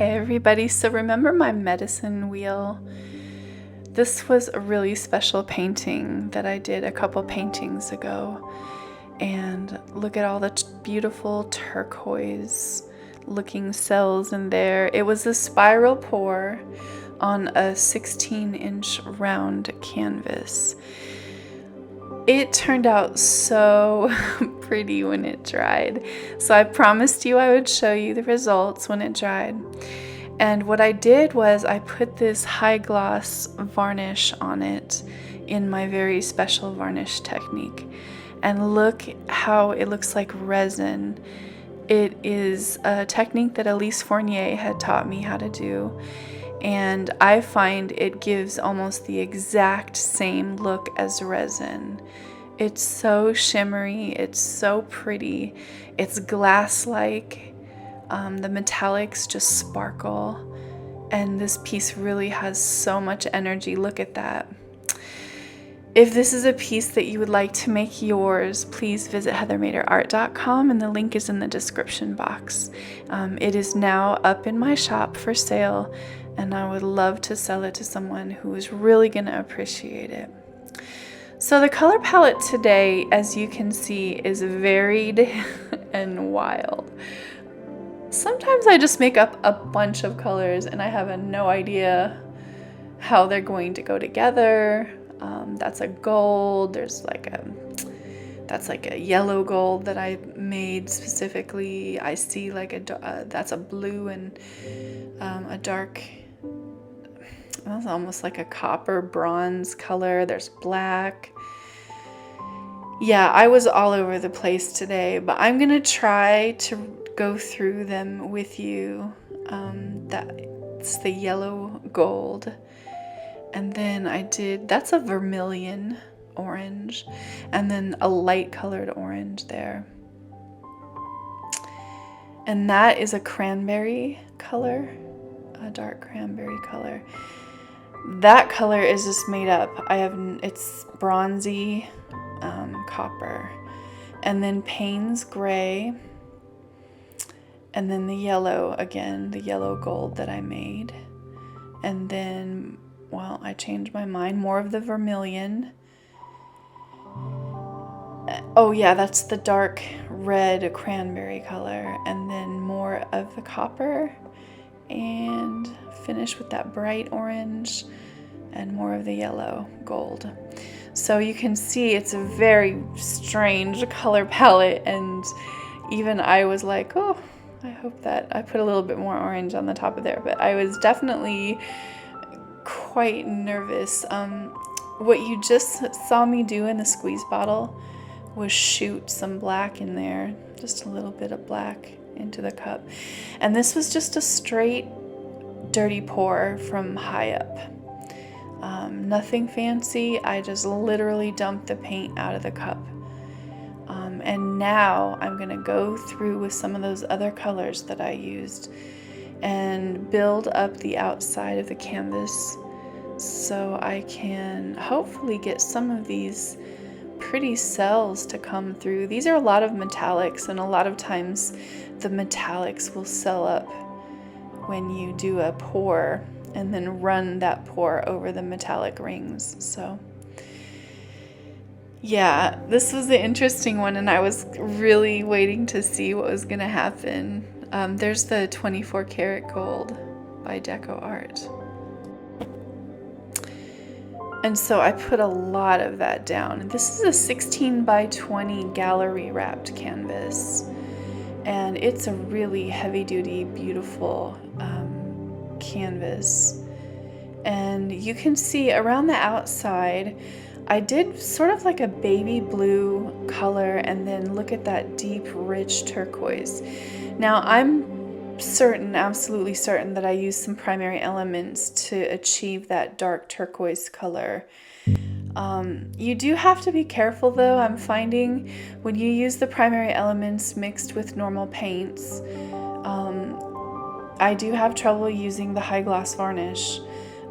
Hey everybody, so remember my medicine wheel? This was a really special painting that I did a couple paintings ago. And look at all the beautiful turquoise looking cells in there. It was a spiral pour on a 16-inch round canvas. It turned out so pretty when it dried. So I promised you I would show you the results when it dried. And what I did was I put this high gloss varnish on it in my very special varnish technique. And look how it looks like resin. It is a technique that Elyse Fournier had taught me how to do. And I find it gives almost the exact same look as resin. It's so shimmery, it's so pretty, it's glass-like, the metallics just sparkle, and this piece really has so much energy. Look at that. If this is a piece that you would like to make yours, please visit heathermaderart.com, and the link is in the description box. It is now up in my shop for sale, and I would love to sell it to someone who is really going to appreciate it. So the color palette today, as you can see, is varied and wild. Sometimes I just make up a bunch of colors and I have no idea how they're going to go together. That's a gold, that's like a yellow gold that I made specifically. I see like that's a blue and a dark, that's almost like a copper bronze color. There's black. Yeah, I was all over the place today, but I'm gonna try to go through them with you. That's the yellow gold. And then that's a vermilion orange, and then a light colored orange there. And that is a cranberry color, a dark cranberry color. That color is just made up. It's bronzy copper, and then Payne's gray, and then the yellow again, the yellow gold that I made, and then, well, I changed my mind, more of the vermilion. Oh yeah, that's the dark red cranberry color, and then more of the copper, and finish with that bright orange and more of the yellow gold. So you can see it's a very strange color palette, and even I was like, oh, I hope that I put a little bit more orange on the top of there, but I was definitely quite nervous. What you just saw me do in the squeeze bottle was shoot some black in there, just a little bit of black into the cup. And this was just a straight dirty pour from high up. Nothing fancy. I just literally dumped the paint out of the cup. And now I'm gonna go through with some of those other colors that I used and build up the outside of the canvas so I can hopefully get some of these pretty cells to come through. These are a lot of metallics, and a lot of times the metallics will cell up when you do a pour and then run that pour over the metallic rings. So yeah, this was an interesting one, and I was really waiting to see what was gonna happen. There's the 24 karat gold by decoart. And so I put a lot of that down. This is a 16 by 20 gallery wrapped canvas, and it's a really heavy duty, beautiful canvas. And you can see around the outside, I did sort of like a baby blue color, and then look at that deep, rich turquoise. Now I'm certain, absolutely certain, that I used some primary elements to achieve that dark turquoise color. You do have to be careful though. I'm finding when you use the primary elements mixed with normal paints, I do have trouble using the high gloss varnish.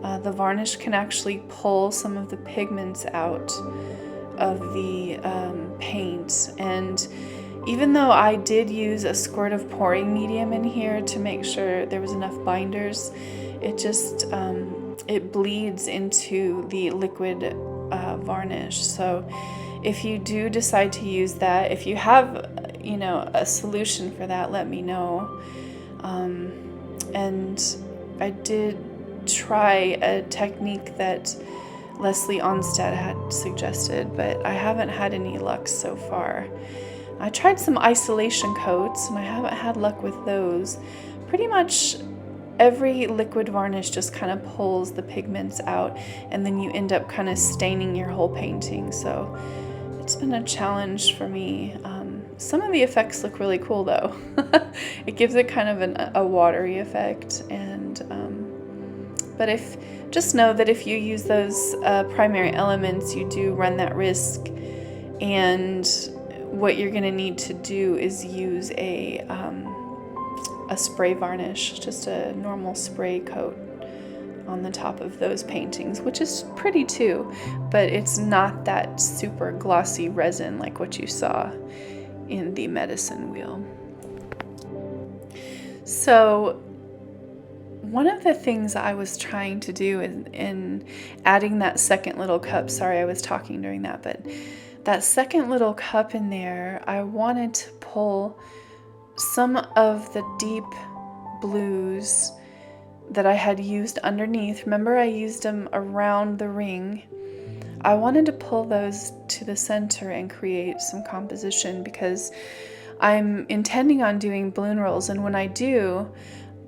The varnish can actually pull some of the pigments out of the paint, and Even though I did use a squirt of pouring medium in here to make sure there was enough binders, it just, it bleeds into the liquid varnish. So if you do decide to use that, if you have, you know, a solution for that, let me know. And I did try a technique that Leslie Onstad had suggested, but I haven't had any luck so far. I tried some isolation coats and I haven't had luck with those. Pretty much every liquid varnish just kind of pulls the pigments out, and then you end up kind of staining your whole painting. So it's been a challenge for me. Some of the effects look really cool though. It gives it kind of a watery effect, and but just know that if you use those primary elements, you do run that risk. And what you're going to need to do is use a spray varnish, just a normal spray coat on the top of those paintings, which is pretty too, but it's not that super glossy resin like what you saw in the medicine wheel. So one of the things I was trying to do in adding that second little cup, sorry I was talking during that, but that second little cup in there, I wanted to pull some of the deep blues that I had used underneath. Remember, I used them around the ring. I wanted to pull those to the center and create some composition, because I'm intending on doing balloon rolls, and when I do,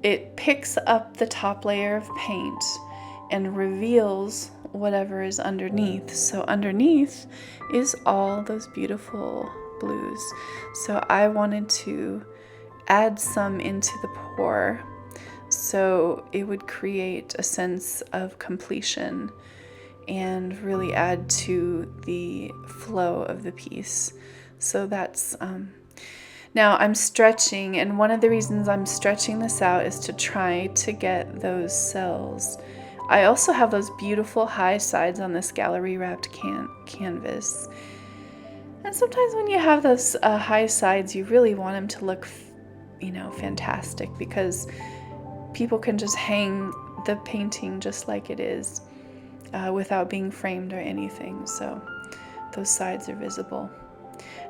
it picks up the top layer of paint and reveals whatever is underneath. So underneath is all those beautiful blues. So I wanted to add some into the pour so it would create a sense of completion and really add to the flow of the piece. So that's now I'm stretching, and one of the reasons I'm stretching this out is to try to get those cells. I also have those beautiful high sides on this gallery wrapped canvas. And sometimes when you have those high sides, you really want them to look, you know, fantastic, because people can just hang the painting just like it is without being framed or anything. So those sides are visible.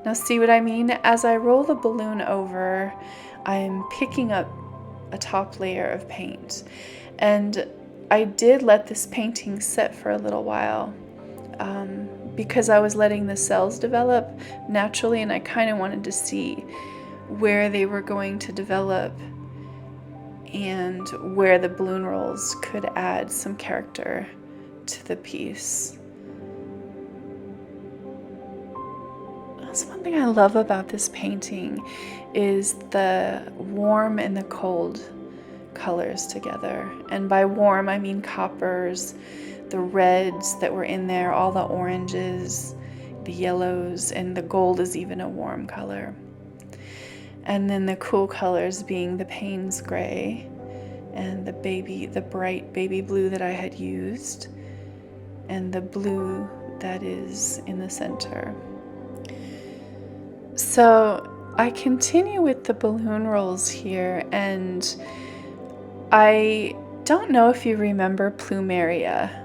Now see what I mean? As I roll the balloon over, I'm picking up a top layer of paint. And I did let this painting sit for a little while because I was letting the cells develop naturally, and I kind of wanted to see where they were going to develop and where the balloon rolls could add some character to the piece. That's one thing I love about this painting, is the warm and the cold colors together. And by warm, I mean coppers, the reds that were in there, all the oranges, the yellows, and the gold is even a warm color. And then the cool colors being the Payne's gray and the bright baby blue that I had used, and the blue that is in the center. So I continue with the balloon rolls here, and I don't know if you remember plumeria.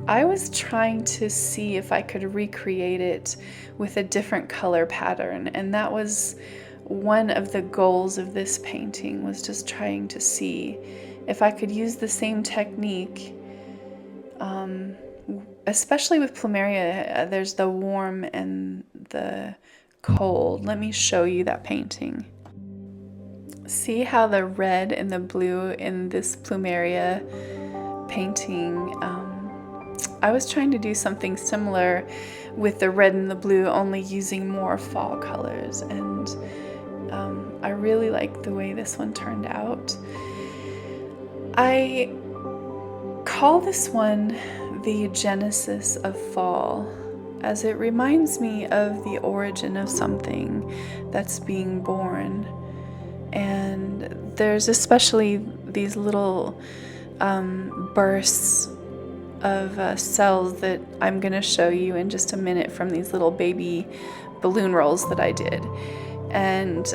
I was trying to see if I could recreate it with a different color pattern, and that was one of the goals of this painting, was just trying to see if I could use the same technique. Especially with plumeria, there's the warm and the cold. Let me show you that painting. See how the red and the blue in this plumeria painting, I was trying to do something similar with the red and the blue, only using more fall colors, and I really like the way this one turned out. I call this one the genesis of fall, as it reminds me of the origin of something that's being born. And there's especially these little bursts of cells that I'm going to show you in just a minute from these little baby balloon rolls that I did. And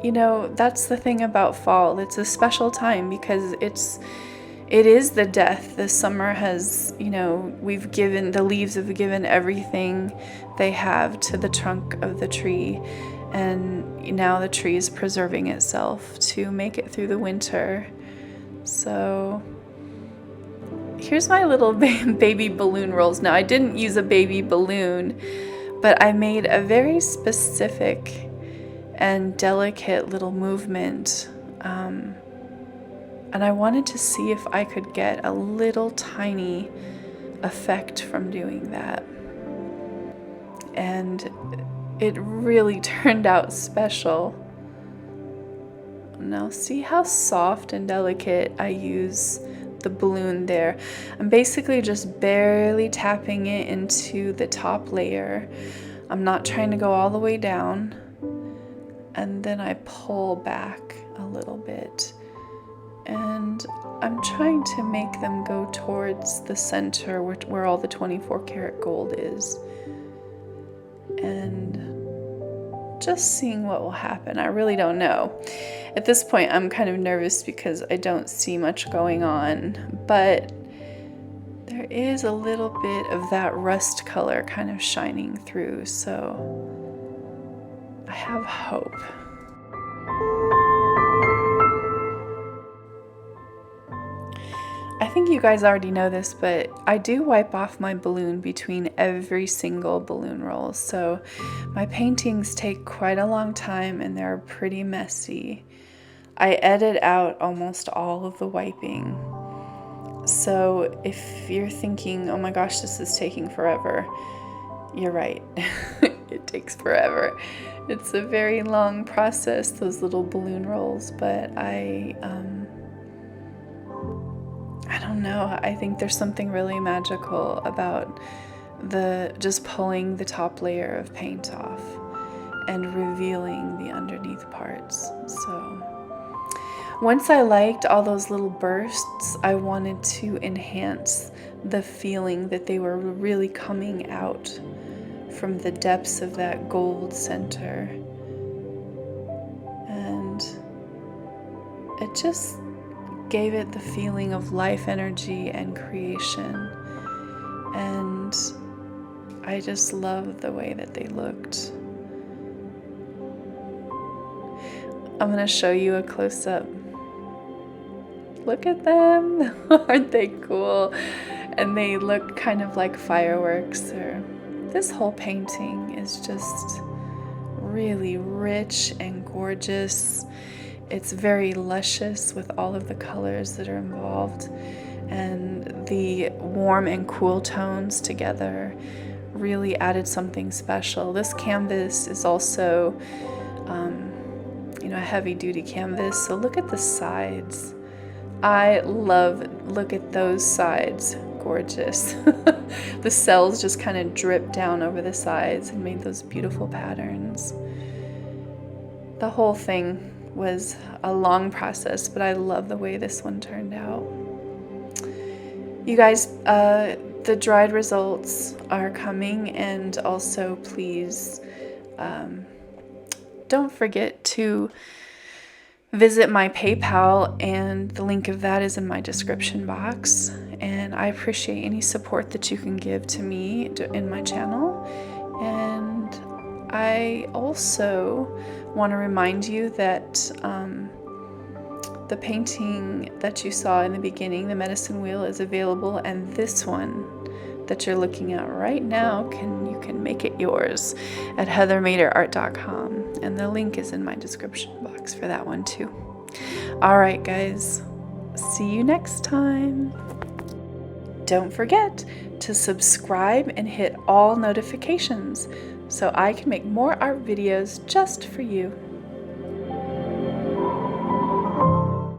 you know, that's the thing about fall. It's a special time because it is the death. The summer has, you know, the leaves have given everything they have to the trunk of the tree, and now the tree is preserving itself to make it through the winter. So here's my little baby balloon rolls. Now, I didn't use a baby balloon, but I made a very specific and delicate little movement, and I wanted to see if I could get a little tiny effect from doing that. And it really turned out special. Now see how soft and delicate I use the balloon there. I'm basically just barely tapping it into the top layer. I'm not trying to go all the way down. And then I pull back a little bit. And I'm trying to make them go towards the center where all the 24 karat gold is. And just seeing what will happen. I really don't know. At this point, I'm kind of nervous because I don't see much going on, but there is a little bit of that rust color kind of shining through, so I have hope. I think you guys already know this, but I do wipe off my balloon between every single balloon roll. So my paintings take quite a long time and they're pretty messy. I edit out almost all of the wiping. So if you're thinking, oh my gosh, this is taking forever, you're right. It takes forever. It's a very long process, those little balloon rolls, but I don't know. I think there's something really magical about just pulling the top layer of paint off and revealing the underneath parts. So once I liked all those little bursts, I wanted to enhance the feeling that they were really coming out from the depths of that gold center. And it just gave it the feeling of life energy and creation. And I just loved the way that they looked. I'm going to show you a close-up. Look at them. Aren't they cool? And they look kind of like fireworks. This whole painting is just really rich and gorgeous. It's very luscious with all of the colors that are involved, and the warm and cool tones together really added something special. This canvas is also, a heavy-duty canvas, so look at the sides. Look at those sides, gorgeous. The cells just kind of dripped down over the sides and made those beautiful patterns. The whole thing was a long process, but I love the way this one turned out. You guys, the dried results are coming, and also please don't forget to visit my PayPal, and the link of that is in my description box. And I appreciate any support that you can give to me in my channel. And I also want to remind you that the painting that you saw in the beginning, the medicine wheel, is available, and this one that you're looking at right now, you can make it yours at heathermaderart.com, and the link is in my description box for that one too. All right, guys, see you next time. Don't forget to subscribe and hit all notifications so I can make more art videos just for you.